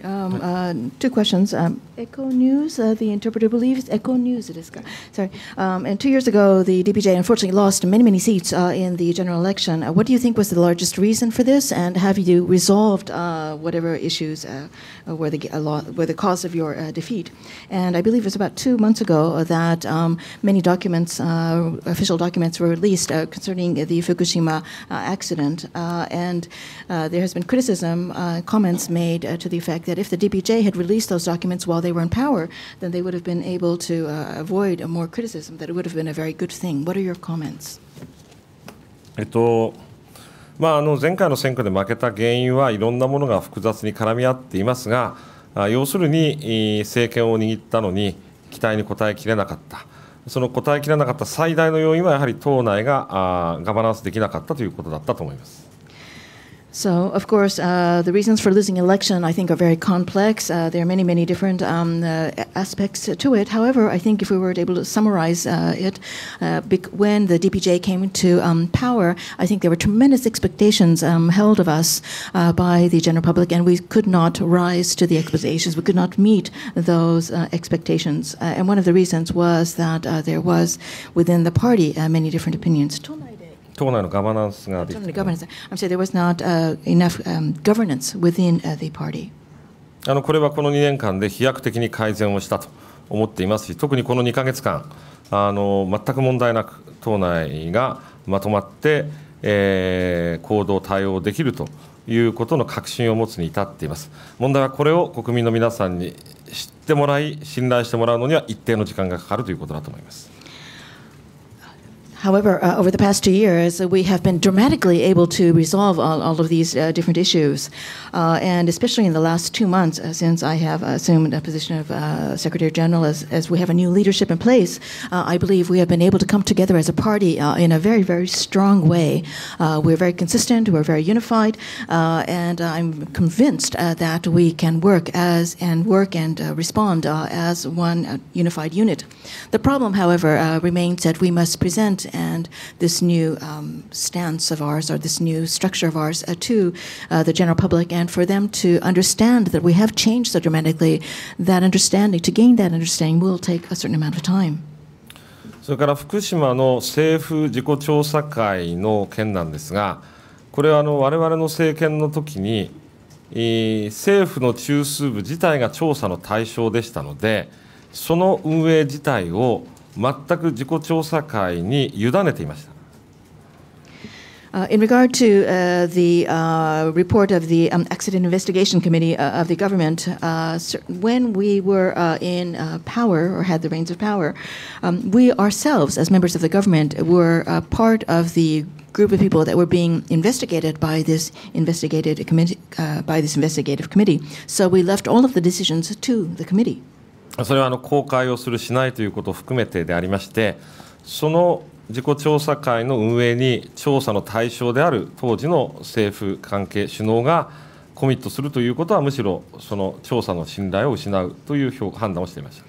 Two questions. Echo News, the interpreter believes Echo News it is. Sorry. And 2 years ago, the DPJ unfortunately lost many, many seats in the general election. What do you think was the largest reason for this? And have you resolved whatever issues were the cause of your defeat? And I believe it was about 2 months ago that many documents, official documents, were released concerning the Fukushima accident. And there has been criticism, comments made to the effect that if the DPJ had released those documents while they were in power, then they would have been able to avoid more criticism, that it would have been a very good thing. What are your comments? 前回の選挙で負けた原因はいろんなものが複雑に絡み合っていますが、要するに政権を握ったのに期待に応えきれなかった、その応えきれなかった最大の要因はやはり党内がガバナンスできなかったということだったと思います。So, of course, the reasons for losing election, I think, are very complex. There are many, many different aspects to it. However, I think if we were able to summarize it, when the DPJ came into power, I think there were tremendous expectations held of us by the general public, and we could not rise to the expectations. We could not meet those expectations. And one of the reasons was that there was, within the party, many different opinions. 党内のガバナンスができていない。I'm saying there was not enough governance within the party. これはこの2年間で飛躍的に改善をしたと思っていますし、特にこの2ヶ月間、全く問題なく党内がまとまって、行動対応できるということの確信を持つに至っています。問題はこれを国民の皆さんに知ってもらい、信頼してもらうのには一定の時間がかかるということだと思います。However, over the past 2 years, we have been dramatically able to resolve all of these different issues. And especially in the last 2 months, since I have assumed a position of Secretary General, as we have a new leadership in place, I believe we have been able to come together as a party in a very, very strong way. We're very consistent, we're very unified, and I'm convinced that we can work and respond as one unified unit. The problem, however, remains that we must present and this new stance of ours, or this new structure of ours, to the general public, and for them to understand that we have changed so dramatically. That understanding, to gain that understanding, will take a certain amount of time. それから福島の政府事故調査会の件なんですが、これは我々の政権の時に政府の中枢部自体が調査の対象でしたので、その運営自体を全く自己調査会に委ねていました。In regard to the report of the Accident Investigation Committee of the government, when we were in power or had the reins of power, we ourselves, as members of the government, were part of the group of people that were being investigated by this investigative committee. So we left all of the decisions to the committee. それは公開をするしないということを含めてでありまして、その自己調査会の運営に調査の対象である当時の政府関係首脳がコミットするということはむしろその調査の信頼を失うという判断をしていました。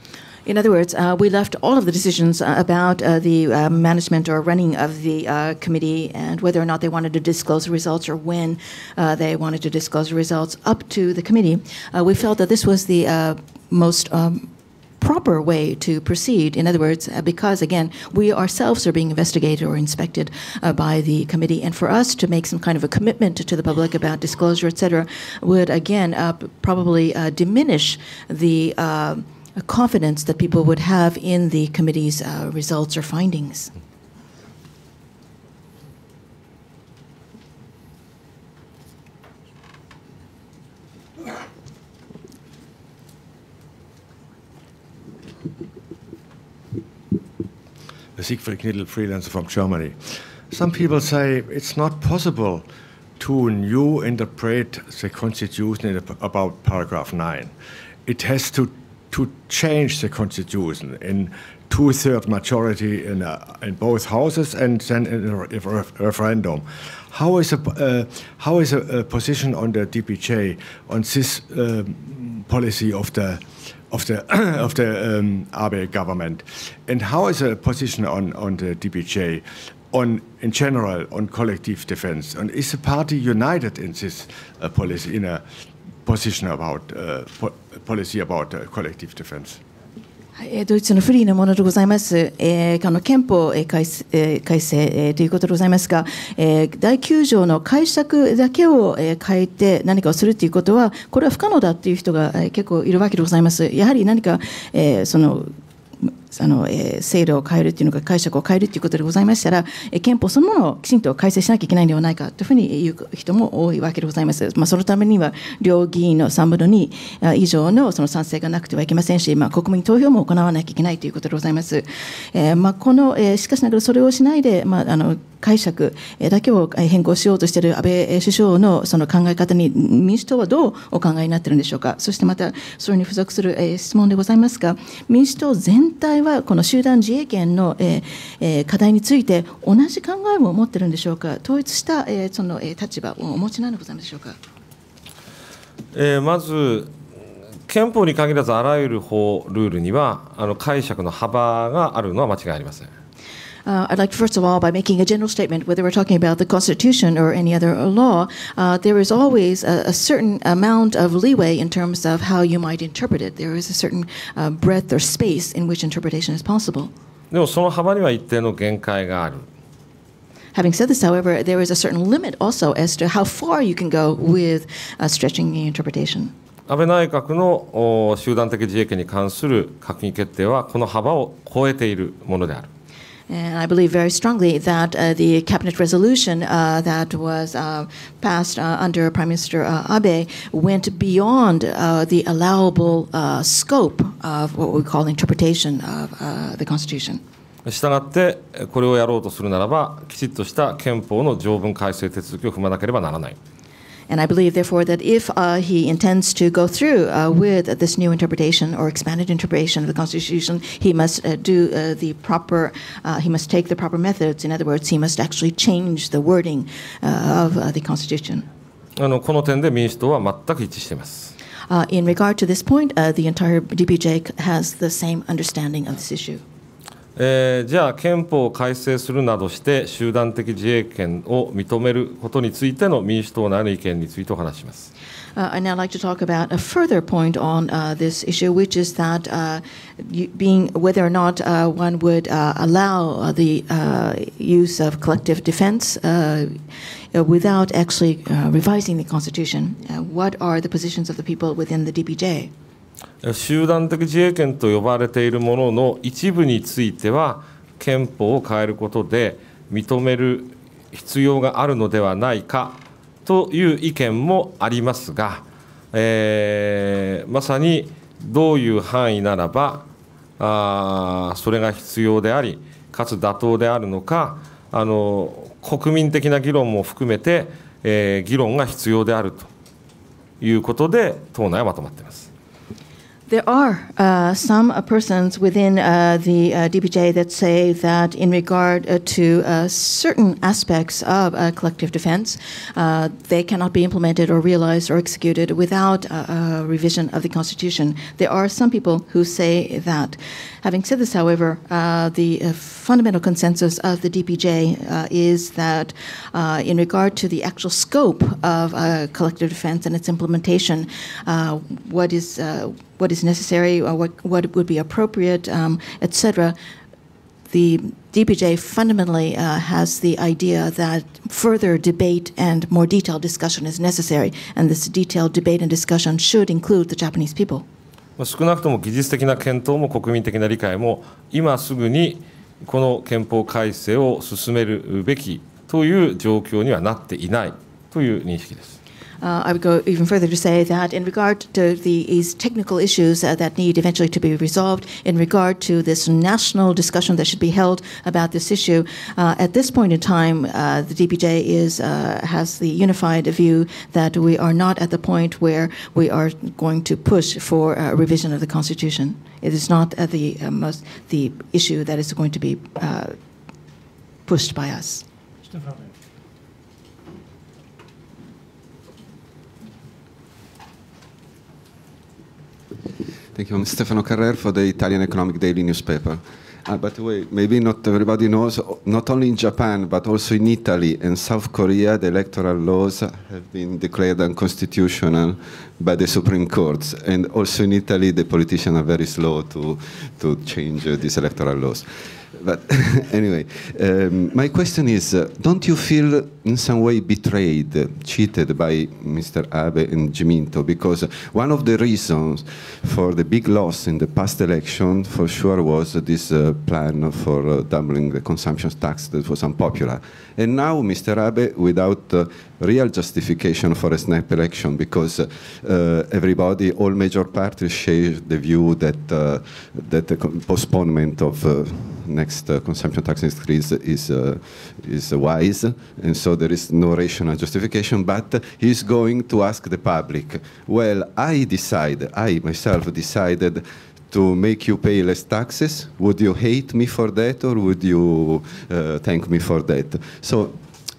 In other words, we left all of the decisions about the management or running of the committee and whether or not they wanted to disclose the results or when they wanted to disclose the results up to the committee. We felt that this was the most proper way to proceed. In other words, because again, we ourselves are being investigated or inspected by the committee, and for us to make some kind of a commitment to the public about disclosure, etc., would again probably diminish the confidence that people would have in the committee's results or findings. Siegfried Knittel, freelancer from Germany. Some people say it's not possible to new interpret the Constitution about paragraph 9. It has to change the Constitution in 2/3 majority in both houses and then in a referendum. How is a position on the DPJ on this policy of the Abe government, and how is a position on the DPJ in general on collective defense, and is the party united in this policy in a position about policy about collective defense? ドイツのフリーのものでございます。憲法改正ということでございますが、第9条の解釈だけを変えて何かをするということは、これは不可能だという人が結構いるわけでございます。やはり何か制度を変えるというのか解釈を変えるということでございましたら、憲法そのものをきちんと改正しなきゃいけないのではないかというふうに言う人も多いわけでございます。そのためには両議員の3分の2以上のその賛成がなくてはいけませんし、国民投票も行わなきゃいけないということでございます。しかしながらそれをしないで、解釈だけを変更しようとしている安倍首相のその考え方に民主党はどうお考えになっているんでしょうか。そしてまたそれに付属する質問でございますが、民主党全体はこの集団自衛権の課題について同じ考えを持っているんでしょうか。統一したその立場をお持ちなのでございますでしょうか。まず憲法に限らずあらゆる法ルールには解釈の幅があるのは間違いありません。I'd like to, first of all, by making a general statement, whether we're talking about the Constitution or any other law, there is always a certain amount of leeway in terms of how you might interpret it. There is a certain breadth or space in which interpretation is possible. でもその幅には一定の限界がある。Having said this, however, there is a certain limit also as to how far you can go with stretching the interpretation. 安倍内閣の集団的自衛権に関する閣議決定はこの幅を超えているものである。And I believe very strongly that the cabinet resolution that was passed under Prime Minister Abe went beyond the allowable scope of what we call interpretation of the Constitution. したがってこれをやろうとするならばきちっとした憲法の条文改正手続きを踏まなければならない。And I believe, therefore, that if he intends to go through with this new interpretation or expanded interpretation of the Constitution, he must do he must take the proper methods. In other words, he must actually change the wording of the Constitution. この点で民主党は全く一致しています。In regard to this point, the entire DPJ has the same understanding of this issue. じゃあ憲法を改正するなどして集団的自衛権を認めることについての民主党内の意見についてお話します。I'd now like to talk about a further point on this issue, which is that being whether or not one would allow the use of collective defense without actually revising the Constitution. What are the positions of the people within the DPJ? 集団的自衛権と呼ばれているものの一部については憲法を変えることで認める必要があるのではないかという意見もありますが、まさにどういう範囲ならばそれが必要でありかつ妥当であるのか、国民的な議論も含めて、議論が必要であるということで党内はまとまっています。There are some persons within the DPJ that say that in regard to certain aspects of collective defense, they cannot be implemented or realized or executed without a revision of the Constitution. There are some people who say that. Having said this, however, the fundamental consensus of the DPJ is that in regard to the actual scope of collective defense and its implementation, what is necessary or what would be appropriate, etc. The DPJ fundamentally has the idea that further debate and more detailed discussion is necessary, and this detailed debate and discussion should include the Japanese people. 少なくとも技術的な検討も国民的な理解も今すぐにこの憲法改正を進めるべきという状況にはなっていないという認識です。I would go even further to say that in regard to these technical issues that need eventually to be resolved, in regard to this national discussion that should be held about this issue, at this point in time, the DPJ has the unified view that we are not at the point where we are going to push for a revision of the Constitution. It is not the issue that is going to be pushed by us. Thank you. I'm Stefano Carrer for the Italian Economic Daily newspaper. By the way, maybe not everybody knows, not only in Japan, but also in Italy and South Korea, the electoral laws have been declared unconstitutional by the Supreme Court. And also in Italy, the politicians are very slow to change these electoral laws. But anyway, my question is, don't you feel in some way betrayed, cheated by Mr. Abe and Jiminto? Because one of the reasons for the big loss in the past election, for sure, was this plan for doubling the consumption tax that was unpopular. And now Mr. Abe, without real justification for a snap election, because everybody, all major parties share the view that that the postponement of next consumption tax increase is wise, and so there is no rational justification, but he's going to ask the public, well, I myself decided to make you pay less taxes. Would you hate me for that, or would you thank me for that? So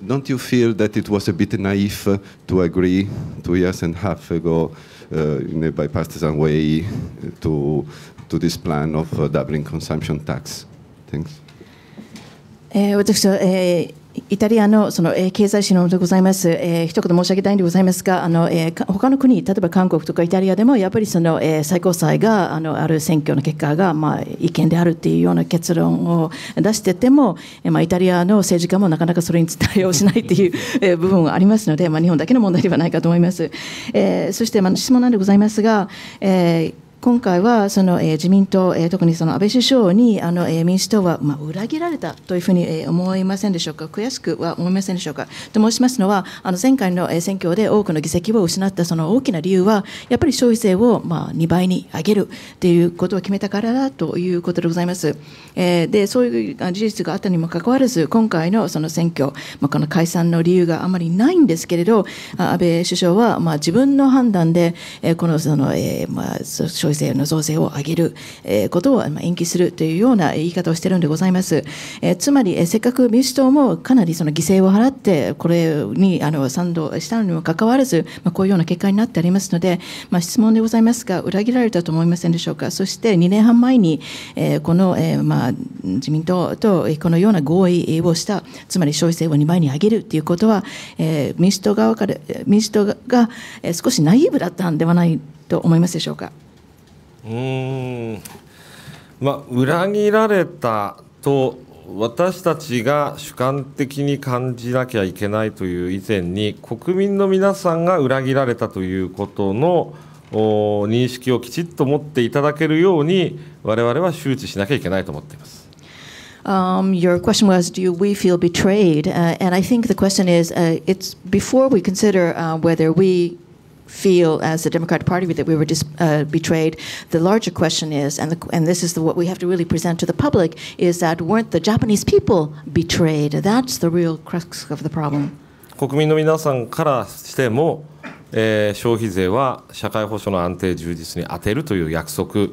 don't you feel that it was a bit naive to agree 2.5 years ago in a bipartisan way to this plan of doubling consumption tax? Thanks. 私はイタリアのその経済指導でございます。一言申し上げたいんでございますが、他の国、例えば韓国とかイタリアでもやっぱりその最高裁がある選挙の結果が違憲であるっていうような結論を出してても、イタリアの政治家もなかなかそれに伝えをしないっていう部分がありますので、日本だけの問題ではないかと思います。そして質問なんでございますが、今回はその自民党、特にその安倍首相に民主党は裏切られたというふうに思いませんでしょうか、悔しくは思いませんでしょうか。と申しますのは、前回の選挙で多くの議席を失ったその大きな理由は、やっぱり消費税を2倍に上げるということを決めたからだということでございます。で、そういう事実があったにもかかわらず、今回のその選挙、この解散の理由があまりないんですけれど、安倍首相は自分の判断でこのその消費税の増税を上げることを延期するというような言い方をしているのでございます。つまりせっかく民主党もかなりその犠牲を払ってこれに賛同したのにもかかわらず、こういうような結果になってありますので、質問でございますが、裏切られたと思いませんでしょうか。そして2年半前にこの自民党とこのような合意をした、つまり消費税を2倍に上げるということは、民主党が少しナイーブだったんではないと思いますでしょうか。裏切られたと私たちが主観的に感じなきゃいけないという以前に、国民の皆さんが裏切られたということの認識をきちっと持っていただけるように我々は周知しなきゃいけないと思っています。Your question was, do we feel betrayed? And I think the question is, it's before we consider whether we feel as the Democratic Party that we were betrayed, the larger question is, and this is what we have to really present to the public, is that weren't the Japanese people betrayed? That's the real crux of the problem. 国民の皆さんからしても、消費税は社会保障の安定充実に充てるという約束、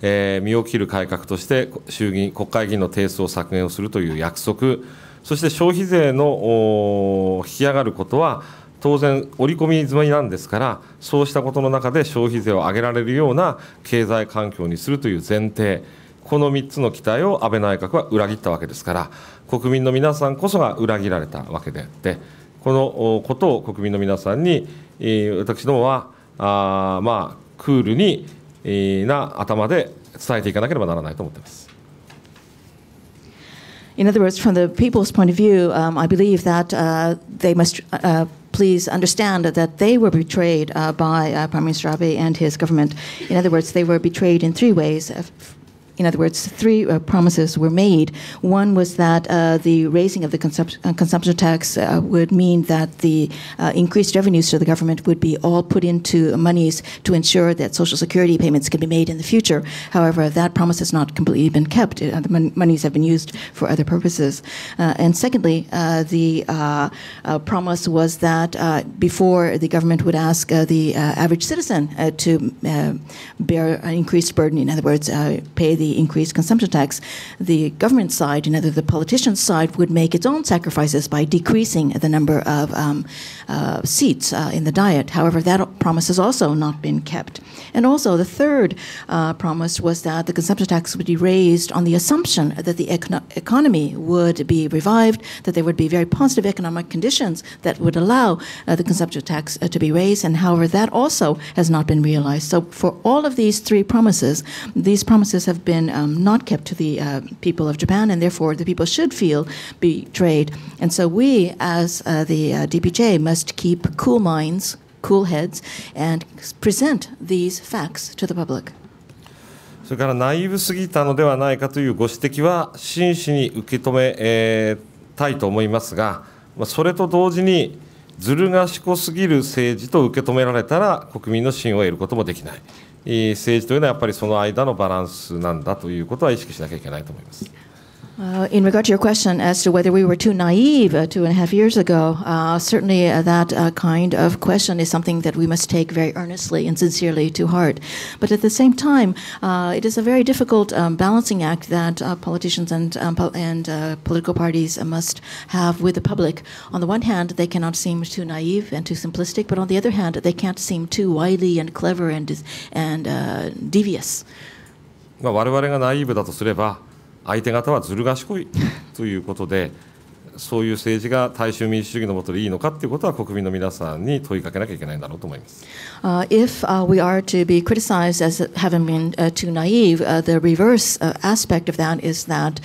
身を切る改革として衆議院国会議員の定数を削減をするという約束、そして消費税の引き上がることは当然織り込み済みなんですから、そうしたことの中で消費税を上げられるような経済環境にするという前提、この3つの期待を安倍内閣は裏切ったわけですから、国民の皆さんこそが裏切られたわけであって、このことを国民の皆さんに、私どもはクールにな頭で伝えていかなければならないと思っています。In other words, from the people's point of view, I believe that they must please understand that they were betrayed by Prime Minister Abe and his government. In other words, they were betrayed in three ways. In other words, three promises were made. One was that the raising of the consumption tax would mean that the increased revenues to the government would be all put into monies to ensure that Social Security payments can be made in the future. However, that promise has not completely been kept. The monies have been used for other purposes. And secondly, the promise was that before the government would ask the average citizen to bear an increased burden, in other words, pay the increased consumption tax, the government side, in other the politicians' side, would make its own sacrifices by decreasing the number of seats in the Diet. However, that promise has also not been kept. And also, the third promise was that the consumption tax would be raised on the assumption that the economy would be revived, that there would be very positive economic conditions that would allow the consumption tax to be raised. And however, that also has not been realized. So for all of these three promises, these promises have been not kept to the people of Japan, and therefore the people should feel betrayed. And so we, as the DPJ, must keep cool minds, cool heads, and present these facts to the public. それからナイーブすぎたのではないかというご指摘は真摯に受け止めたいと思いますが、それと同時にずる賢すぎる政治と受け止められたら国民の信を得ることもできない。政治というのはやっぱりその間のバランスなんだということは意識しなきゃいけないと思います。In regard to your question as to whether we were too naive 2.5 years ago, certainly that kind of question is something that we must take very earnestly and sincerely to heart. But at the same time, it is a very difficult balancing act that politicians and political parties must have with the public. On the one hand, they cannot seem too naive and too simplistic, but on the other hand, they can't seem too wily and clever and devious. 我々がナイーブだとすれば、相手方はずる賢いということで、そういう政治が大衆民主主義のもとでいいのかということは国民の皆さんに問いかけなきゃいけないんだろうと思います。If we are to be criticized as having been too naive, the reverse aspect of that is that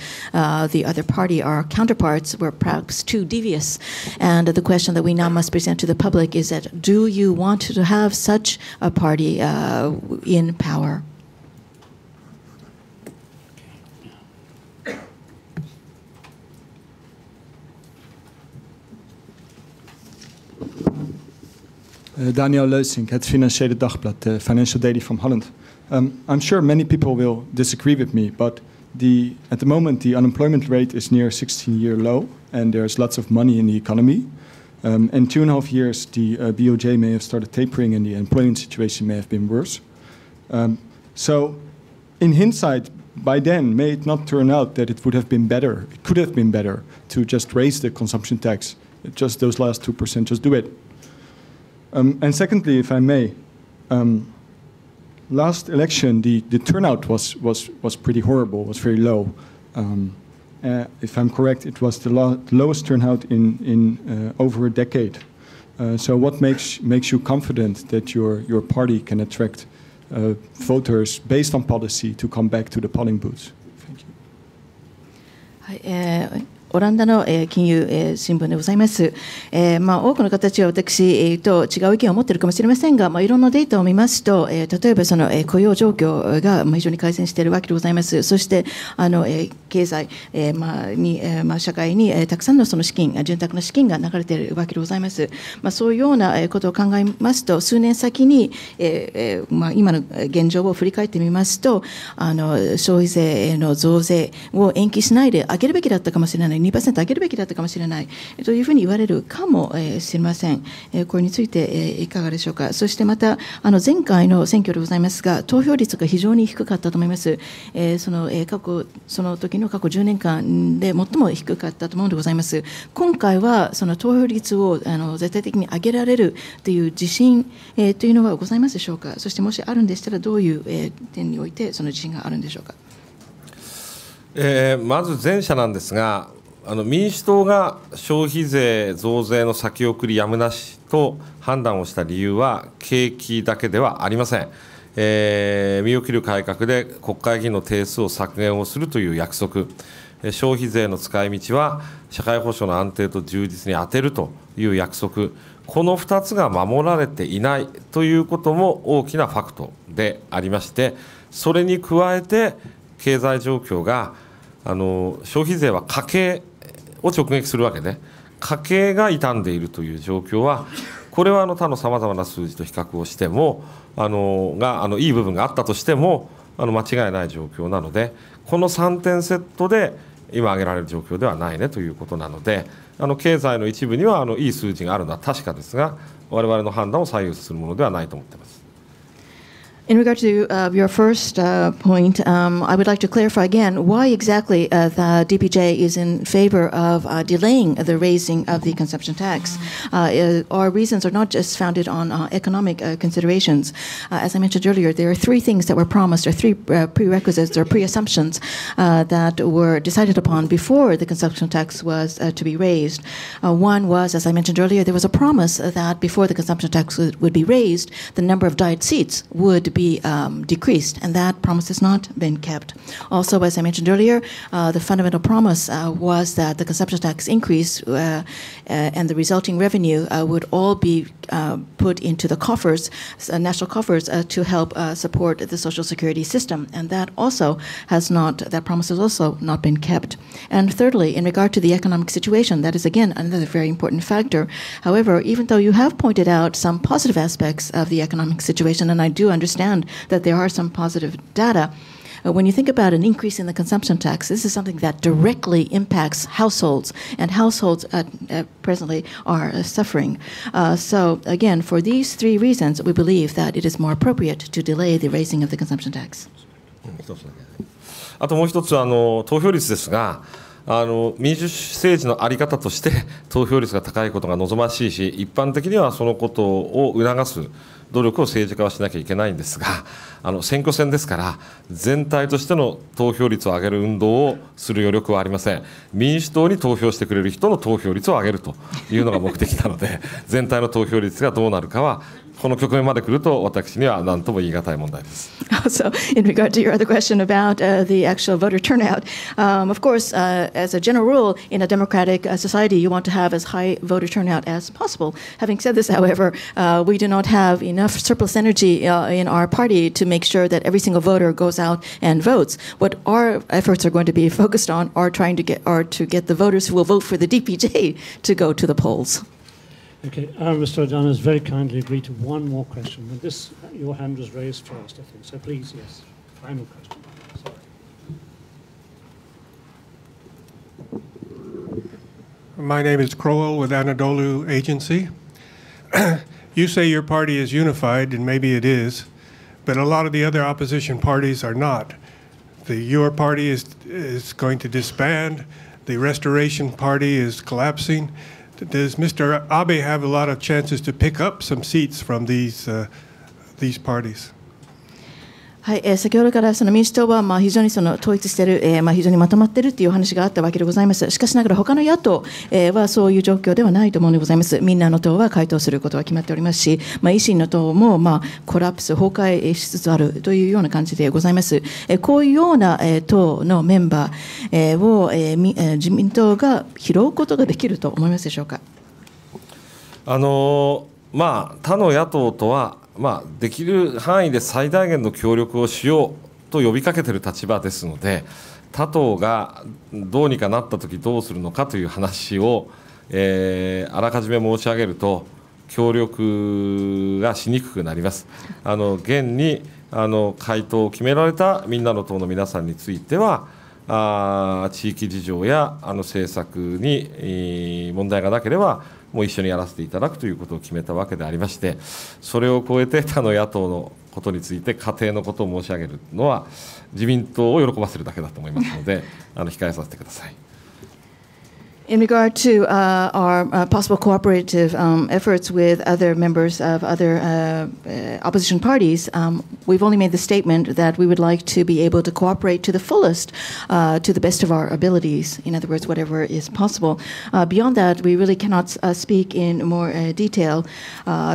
the other party, our counterparts, were perhaps too devious. And the question that we now must present to the public is that, do you want to have such a party in power? Daniel Leusink, het Financiële Dagblad, Financial Daily from Holland. I'm sure many people will disagree with me, but at the moment the unemployment rate is near 16-year low, and there's lots of money in the economy. In 2.5 years, the BOJ may have started tapering, and the employment situation may have been worse. So, in hindsight, by then, may it not turn out that it would have been better? It could have been better to just raise the consumption tax, just those last 2%, just do it. And secondly, if I may, last election the turnout was pretty horrible, was very low. If I'm correct, it was the lowest turnout in over a decade. So what makes you confident that your party can attract voters based on policy to come back to the polling booths? Thank you. オランダの、金融、新聞でございます。多くの方たちは私、と違う意見を持っているかもしれませんが、いろんなデータを見ますと、例えばその、雇用状況が非常に改善しているわけでございます。そして経済、社会に、たくさんのその資金、潤沢な資金が流れているわけでございます。そういうようなことを考えますと、数年先に、今の現状を振り返ってみますと、消費税の増税を延期しないで上げるべきだったかもしれない、2% 上げるべきだったかもしれないというふうに言われるかもしれません。これについていかがでしょうか。そしてまた前回の選挙でございますが、投票率が非常に低かったと思います。その時の過去10年間で最も低かったと思うのでございます。今回はその投票率を絶対的に上げられるという自信、というのはございますでしょうか。そしてもしあるんでしたら、どういう、点においてその自信があるんでしょうか。まず前者なんですが、民主党が消費税増税の先送りやむなしと判断をした理由は景気だけではありません。身を切る改革で国会議員の定数を削減をするという約束、消費税の使い道は社会保障の安定と充実に充てるという約束、この2つが守られていないということも大きなファクトでありまして、それに加えて経済状況が消費税は家計を直撃するわけで、家計が傷んでいるという状況は、これは他のさまざまな数字と比較をしてもいい部分があったとしても間違いない状況なので、この3点セットで今挙げられる状況ではないねということなので、経済の一部にはいい数字があるのは確かですが、我々の判断を左右するものではないと思っています。In regard to your first point, I would like to clarify again why exactly the DPJ is in favor of delaying the raising of the consumption tax. Our reasons are not just founded on economic considerations. As I mentioned earlier, there are three things that were promised, or three prerequisites or pre-assumptions that were decided upon before the consumption tax was to be raised. One was, as I mentioned earlier, there was a promise that before the consumption tax would be raised, the number of diet seats would be decreased, and that promise has not been kept. Also, as I mentioned earlier, the fundamental promise was that the consumption tax increase and the resulting revenue would all be put into the coffers, national coffers, to help support the social security system, and that promise has also not been kept. And thirdly, in regard to the economic situation, that is again another very important factor. However, even though you have pointed out some positive aspects of the economic situation, and I do understand that there are some positive data, when you think about an increase in the consumption tax, this is something that directly impacts households, and households presently are suffering. So again, for these three reasons, we believe that it is more appropriate to delay the raising of the consumption tax. あともう一つ投票率ですが、民主政治の在り方として投票率が高いことが望ましいし、一般的にはそのことを促す努力を政治家はしなきゃいけないんですが、選挙戦ですから全体としての投票率を上げる運動をする余力はありません。民主党に投票してくれる人の投票率を上げるというのが目的なので、全体の投票率がどうなるかはこの局面まで来ると私には何とも言い難い問題です。Also, in regard to your other question about the actual voter turnout, of course, as a general rule, in a democratic society, you want to have as high voter turnout as possible. Having said this, however, we do not have enough surplus energy in our party to make sure that every single voter goes out and votes. What our efforts are going to be focused on are to get the voters who will vote for the DPJ to go to the polls. Okay, Mr. Edano has very kindly agreed to one more question. And your hand was raised first, I think. So please, yes, final question. Sorry. My name is Crowell with Anadolu Agency. You say your party is unified, and maybe it is, but a lot of the other opposition parties are not. Your party is going to disband. The Restoration Party is collapsing. Does Mr. Abe have a lot of chances to pick up some seats from these parties? はい、先ほどからその民主党は非常にその統一している、非常にまとまっているというお話があったわけでございます。しかしながら他の野党、はそういう状況ではないと思うのでございます。みんなの党は回答することが決まっておりますし、維新の党もコラプス、崩壊しつつあるというような感じでございます。こういうような党のメンバーを自民党が拾うことができると思いますでしょうか。他の野党とはできる範囲で最大限の協力をしようと呼びかけている立場ですので、他党がどうにかなったときどうするのかという話を、あらかじめ申し上げると協力がしにくくなります。現に回答を決められたみんなの党の皆さんについては地域事情や政策に問題がなければもう一緒にやらせていただくということを決めたわけでありまして、それを超えて他の野党のことについて家庭のことを申し上げるのは自民党を喜ばせるだけだと思いますので控えさせてください。In regard to our possible cooperative efforts with other members of other opposition parties, we've only made the statement that we would like to be able to cooperate to the fullest, to the best of our abilities. In other words, whatever is possible. Beyond that, we really cannot speak in more detail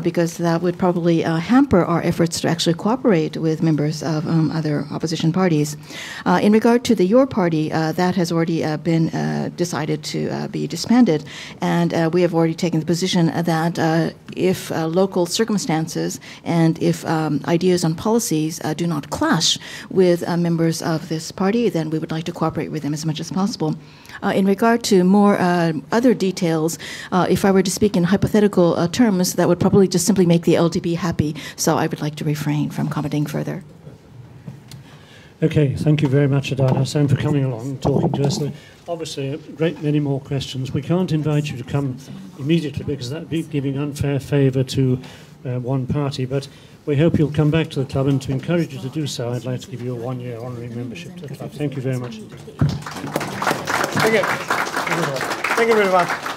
because that would probably hamper our efforts to actually cooperate with members of other opposition parties. In regard to your party, that has already been decided to be disbanded, and we have already taken the position that if local circumstances and if ideas on policies do not clash with members of this party, then we would like to cooperate with them as much as possible. In regard to more other details, if I were to speak in hypothetical terms, that would probably just simply make the LDP happy, so I would like to refrain from commenting further. Okay, thank you very much, Edano-san, for coming along and talking to us. There are obviously a great many more questions. We can't invite you to come immediately because that would be giving unfair favour to one party, but we hope you'll come back to the club, and to encourage you to do so, I'd like to give you a one-year honorary membership to the club. Thank you very much. Thank you. Thank you very much.